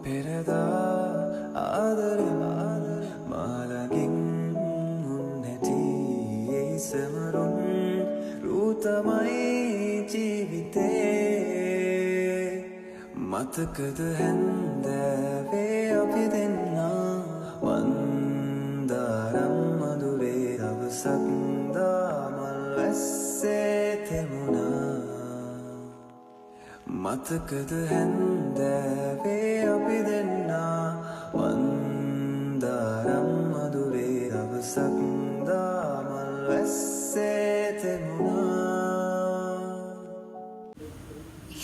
පෙරදා ආදරෙන් මාලකින් උන්නැති ඒ සමරුන් රූතමයි ජීවිතේ මතකද හැන්දෑවේ අපි දෙන්නා වන්දාරම් මధుරේ දවසක් දාමල් වැස්සේ තෙමුණා මතකද හැන්දෑවේ අපි දෙන්නා වන්දාරම් මధుරේ දවසක් දාමල් වැස්සේ තෙමුණා.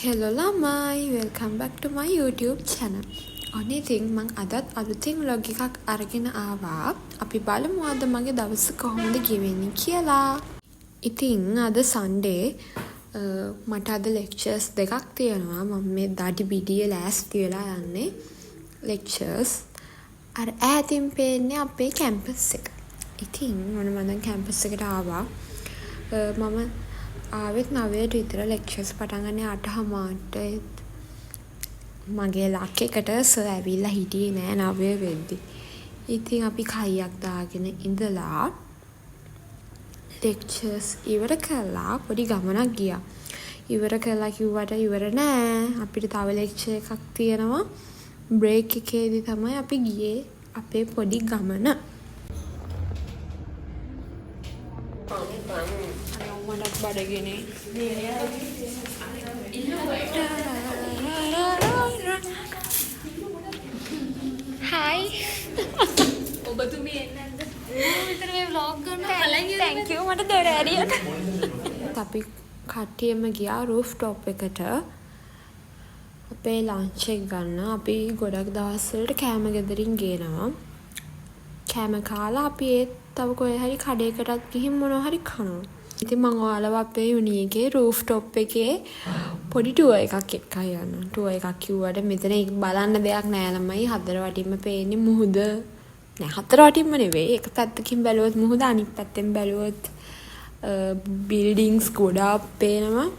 Hello lamai, welcome back to my YouTube channel. ඔන්න ඉතින් මං අදත් අලුතින් vlog එකක් අරගෙන ආවා. අපි බලමු අද මගේ දවස කොහොමද ගෙවෙන්නේ කියලා. ඉතින් අද Sunday මට අද lectures දෙකක් තියෙනවා. මම මේ දඩි බිඩිය ලෑස්ති වෙලා යන්නේ lectures. අර ඈතින් පේන්නේ අපේ campus එක. ඉතින් මම දැන් campus එකට ආවා. මම ආවෙත් 9ට විතර lectures පටන් ගන්නේ 8:00ට. මගේ ලක් එකට සර් ඇවිල්ලා හිටියේ නෑ 9 වෙද්දි. ඉතින් අපි කයියක් දාගෙන ඉඳලා lectures ඉවර කළා පොඩි ගමනක් ගියා. ඉවර කළා කිව්වට ඉවර නෑ. අපිට තව lecture එකක් තියෙනවා. break එකේදී තමයි අපි ගියේ අපේ පොඩි ගමන. මඩක් බඩගිනේ. Hi. ඔබතුමී එන්නේ නැද්ද? විතර මේ vlog ගන්න කලින් Thank you මට දොර ඇරියට. අපි කට්ටියම ගියා roof top එකට. අපේ lunch එක ගන්න. අපි ගොඩක් දවස් වලට කෑම ගෙදරින් ගේනවා. කෑම කාලා අපි ඒත් තව කොහේ හරි කඩේකටත් ගිහින් මොනවා හරි කනවා. ඉතින් මම ඔයාලව අපේ යුනියගේ roof top එකේ පොඩි ටුවර් එකක් එක්කයි යන්න. ටුවර් එකක් කිව්වට මෙතන බලන්න දෙයක් නෑ ළමයි. හතර වටින්ම පේන්නේ මුහුද. නෑ හතර වටින්ම නෙවෙයි. එක පැත්තකින් බැලුවොත් මුහුද අනිත් පැත්තෙන් බැලුවොත් බිල්ඩින්ග්ස් ගොඩාක් පේනවා.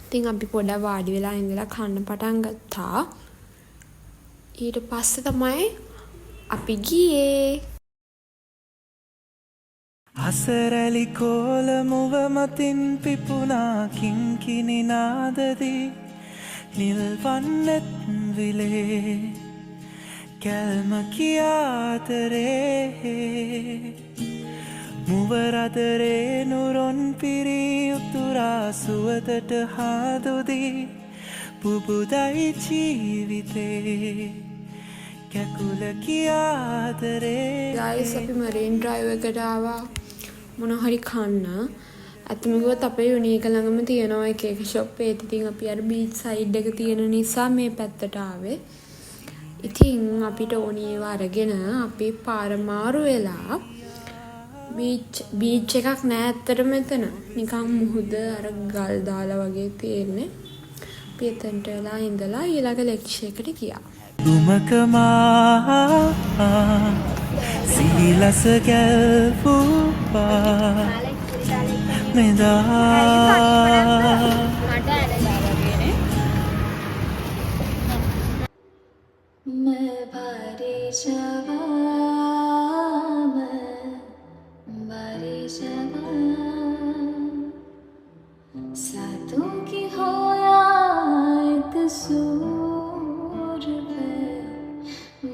ඉතින් අපි පොඩක් වාඩි වෙලා ඉඳලා කන්න පටන් ගත්තා. ඊට පස්සේ තමයි අපි ගියේ. අසරැලි කෝල මුව මතින් පිපුණා කිංකිණි නාදදී නිල්වන්නෙත් විලේ කැල්ම කියාතරේ මුවරදරේ නුරොන් පිරී උතුරා සුවතට හාදුදී පුබුදයි ජීවිතේ කැකුල කියාතරේ. ගයිස් අපි මරීන් ඩ්‍රයිව් එකට ආවා මොනවා හරි කන්න. අතම ගියොත් අපේ යුනියක ළඟම තියෙනවා එක ෂොප් එකක්. ඉතින් අපි අර බීච් සයිඩ් එක තියෙන නිසා මේ පැත්තට ආවේ. ඉතින් අපිට ඕනි ඒවා අරගෙන අපි පාර මාරු වෙලා බීච් එකක් නෑ ඇත්තට මෙතන. නිකන් මුහුද අර ගල් දාලා වගේ තියෙන්නේ. අපි එතනට වෙලා ඉඳලා ඊළඟ ලෙක්චර් එකට ගියා. දුමකමා සිහිලස ගැල්පුවා මෙදා मैं बारी जवां बारी जवां सातों की हो या एक सूर पे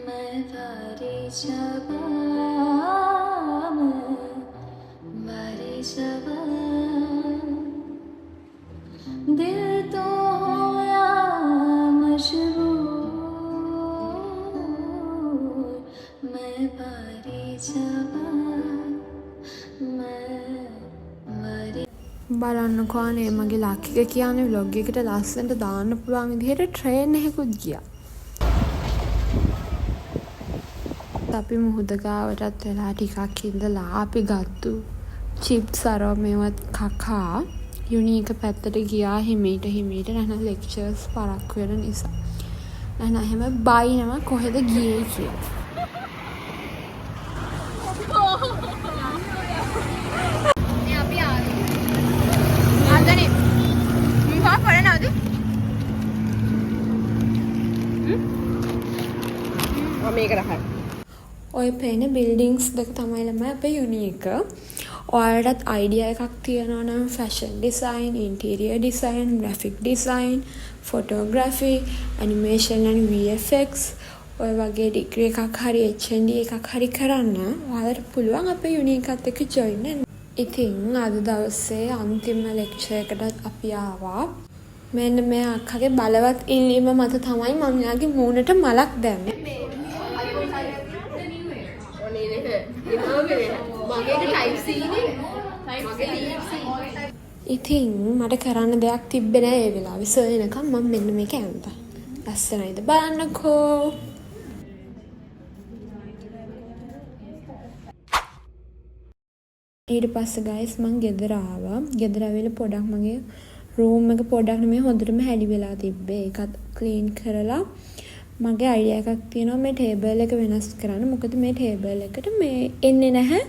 मैं बारी जवां बारी जवां दिल तो हो या मजबूर मैं बारी जवां मैं बारी. බලන්නකෝ අනේ මගේ ලක් එක කියන්නේ vlog එකට ලස්සනට දාන්න පුළුවන් විදිහට ට්‍රේන් එකකුත් ගියා. අපි මුහුද ගාවටත් වෙලා ටිකක් ඉඳලා අපි ගත්තු චිප්ස් අරව මේවත් කකා යුනියක පැත්තට ගියා හිමීට නැත්නම් ලෙක්චර්ස් පරක් වෙන නිසා. නැත්නම් එහෙම බයිනවා කොහෙද ගියේ කියලා. අපි ආවේ. ආදනේ. මොකක් කරනවද? මේක රහයි. ඔය පේන බිල්ඩිංස් දෙක තමයි ළමයි අපේ යුනික. ඔයාලටත් අයිඩියා එකක් තියෙනවා නම් fashion design, interior design, graphic design, ෆොටෝග්‍රැෆි, animation and VFX ඔය වගේ ඩිග්‍රී එකක් හරි HND එකක් හරි කරන්න ඔයාලට පුළුවන් අපේ යුනිකත් එක්ක ජොයින් වෙන්න. ඉතින් අද දවසේ අන්තිම ලෙක්චර් එකටත් අපි ආවා. මෙන්න මේ අක්කගේ බලවත් ඉල්ලීම මත තමයි මම යාගේ මූණට මලක් දැම්මේ. ඉතින් මට කරන්න දෙයක් තිබ්බේ නෑ ඒ වෙලාවේ. සොයනකම් මම මෙන්න මේක ඇඳා. ලස්සනයිද බලන්නකෝ. ඊට පස්සේ guys මං ගෙදර ආවා. ගෙදර ආවිලා පොඩක් මගේ රූම් එක පොඩක් නෙමෙයි හොඳටම හැලි වෙලා තිබ්බේ. ඒකත් ක්ලීන් කරලා මගේ අයිඩියා එකක් තියෙනවා මේ ටේබල් එක වෙනස් කරන්න. මොකද මේ ටේබල් එකට මේ එන්නේ නැහැ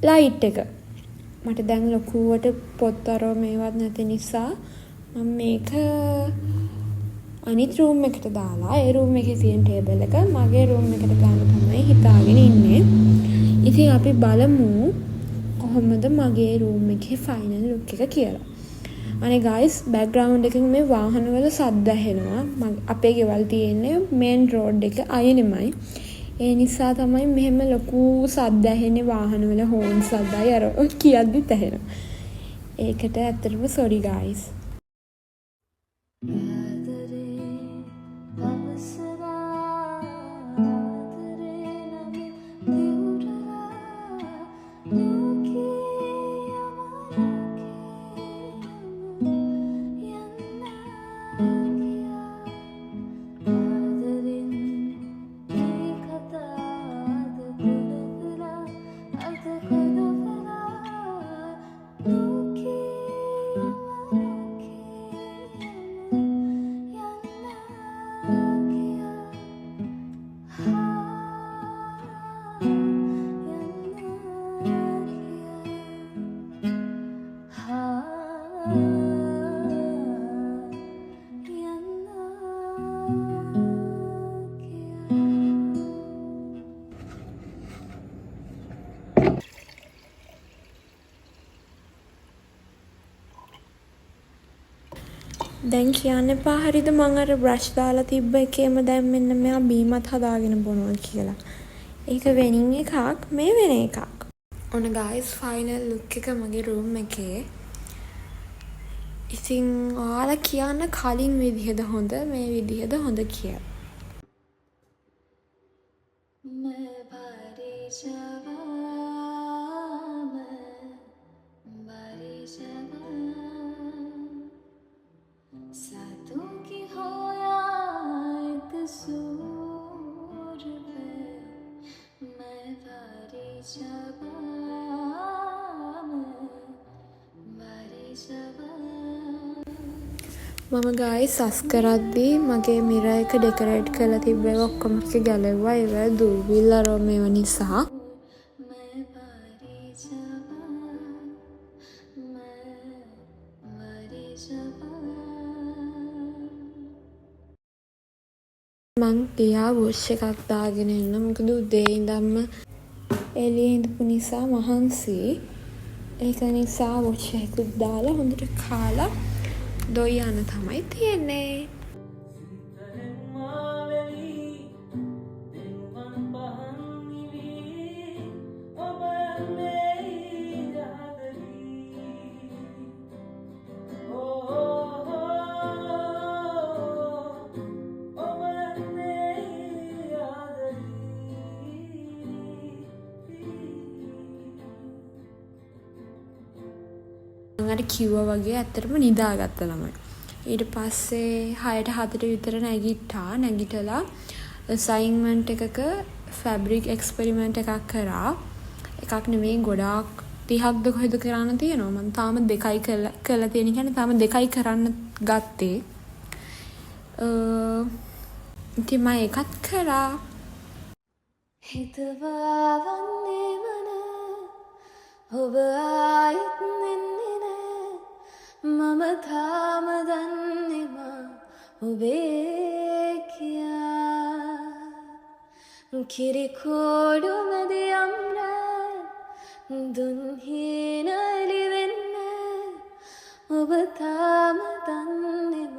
ලයිට් එක. මට දැන් ලොකුවට පොත්තර මේවත් නැති නිසා මම මේක අනිත් රූම් එකට දාලා ඒ රූම් එකේ තියෙන ටේබල් එක මගේ රූම් එකට ගන්න තමයි හිතාගෙන ඉන්නේ. ඉතින් අපි බලමු කොහොමද මගේ රූම් එකේ ෆයිනල් ලුක් එක කියලා. අනේ guys බෑග්ග්‍රවුන්ඩ් එකෙන් මේ වාහනවල සද්ද ඇහෙනවා. අපේ ගෙවල් තියෙන්නේ මේන් රෝඩ් එක අයිනෙමයි. ඒ නිසා තමයි මෙහෙම ලොකු සද්ද ඇහෙන්නේ වාහනවල හෝන් සද්දයි අර කියද්දිත් ඇහෙනවා. ඒකට ඇත්තටම sorry guys. දැන් කියන්න එපා හරිද මං අර බ්‍රෂ් දාලා තිබ්බ එකේම දැන් මෙන්න මෙයා බීමත් හදාගෙන බොනවා කියලා. ඒක වෙනින් එකක් මේ වෙන එකක්. ඔන්න guys final look එක මගේ room එකේ. ඉතින් ඔයාලා කියන්න කලින් විදිහද හොඳ මේ විදිහද හොඳ කියලා. මම guys සස් කරද්දී මගේ මිරර් එක ඩෙකොරේට් කරලා තිබ්බේ ඔක්කොම ටික ගැලෙව්වා. ඒවල දූවිල්ල මේව නිසා. මං ගියා වොෂ් එකක් දාගෙන එන්න. මොකද උදේ ඉඳන්ම එළියේ ඉඳපු නිසා මහන්සි. ඒක නිසා වොෂ් එකක් දාලා හොඳට කාලා දොයි යන තමයි තියෙන්නේ. අර කිව්වා වගේ ඇත්තටම නිදාගත්ත ළමයි. ඊට පස්සේ 6ට 7ට විතර නැගිට්ටා. නැගිටලා අසයින්මන්ට් එකක ෆැබ්‍රික් එක්ස්පෙරිමන්ට් එකක් කරා. එකක් නෙමෙයි ගොඩාක් 30ක්ද කොහෙද කරන්න තියෙනවා. මම තාම 2යි කරලා තියෙන. කියන්නේ තාම 2යි කරන්න ගත්තේ. ඉතින් මම එකත් කරා. හිතවා වන්නේ මන ඔබ ආයෙත් මම තාම දන්නේම ඔබේ කියා කිරිකෝඩු මැදි අම්ර දුන්හීනලි වෙන්න ඔබ තාම දන්නෙම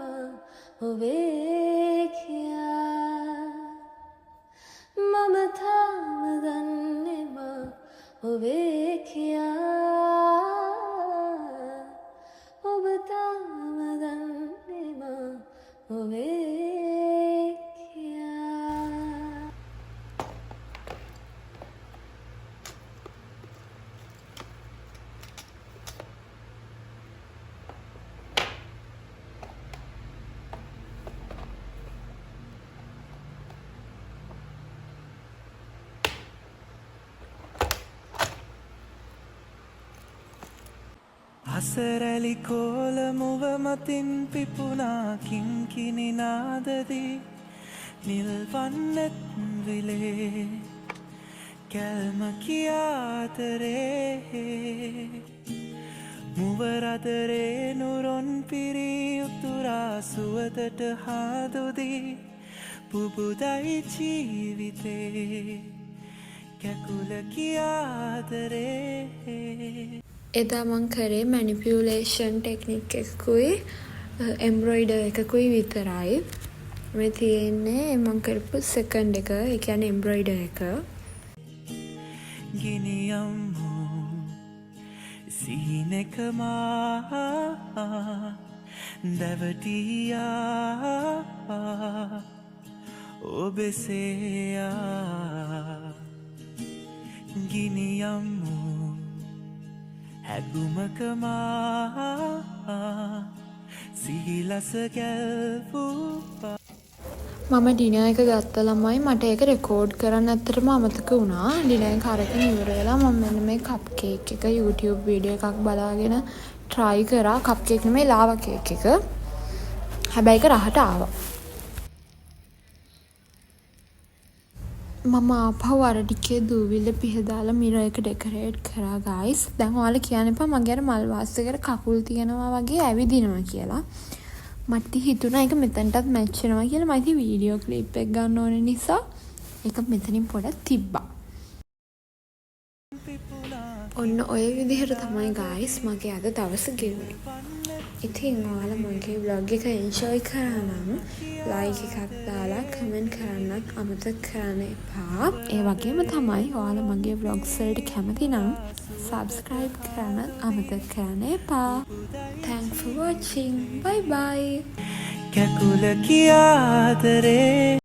ඔබේ කියා මම තාම දන්නෙම ඔබේ කියා ඔබ තාම දන්නෙම ඔබේ කියා අසරැලි කෝල මුව මතින් පිපුනා කිංකිණි නාදදී නිල්වන්නත් විලේ කැල්ම කියාතරේ මුවරදරේ නුරොන් පිරී උතුරා සුවතට හාදුදී පුබුදයි ජීවිතේ කැකුල කියාතරේ එදා මං කරේ මැනිපියුලේෂන් ටෙක්නික් එකකුයි එම්බ්‍රොයිඩර් එකකුයි විතරයි. මේ තියෙන්නේ මං කරපු සෙකන්ඩ් එක, ඒ කියන්නේ එම්බ්‍රොයිඩර් එක. ගිනියම්මු සිහිනෙකමා දැවටියා ඔබෙසේයා ගිනියම්මු හැගුමකමා සිහිලස ගැල්පුපා. මම ඩිනර් එක ගත්ත ළමයි මට ඒක රෙකෝඩ් කරන්න ඇත්තටම අමතක වුණා. ඩිනර් එක අරගෙන ඉවර වෙලා මම මෙන්න මේ කප් කේක් එක YouTube වීඩියෝ එකක් බලාගෙන try කරා. කප් කේක් නෙමෙයි ලාවා කේක් එක. හැබැයි ඒක රහට ආවා. මම ආපහු අර ටිකේ දූවිල්ල පිහදාලා මිරර් එක ඩෙකොරේට් කරා guys. දැන් ඔයාලා කියන්න එපා මගේ අර මල් වාස් එකට කකුල් තියනවා වගේ ඇවිදිනවා කියලා. මට හිතුණා ඒක මෙතනටත් මැච් වෙනවා කියලා. මම ඉතින් වීඩියෝ ක්ලිප් එක ගන්න ඕන නිසා ඒක මෙතනින් පොඩක් තිබ්බා. ඔන්න ඔය විදිහට තමයි guys මගේ අද දවස ගෙවුනේ. ඉතින් ඔයාලා මගේ vlog එක enjoy කරා නම් like එකක් දාලා comment කරන්නත් අමතක කරන්න එපා. ඒ වගේම තමයි ඔයාලා මගේ vlogs වලට කැමති නම් subscribe කරන්නත් අමතක කරන්න එපා. Thanks for watching. Bye bye. කැකුල කියාතරේ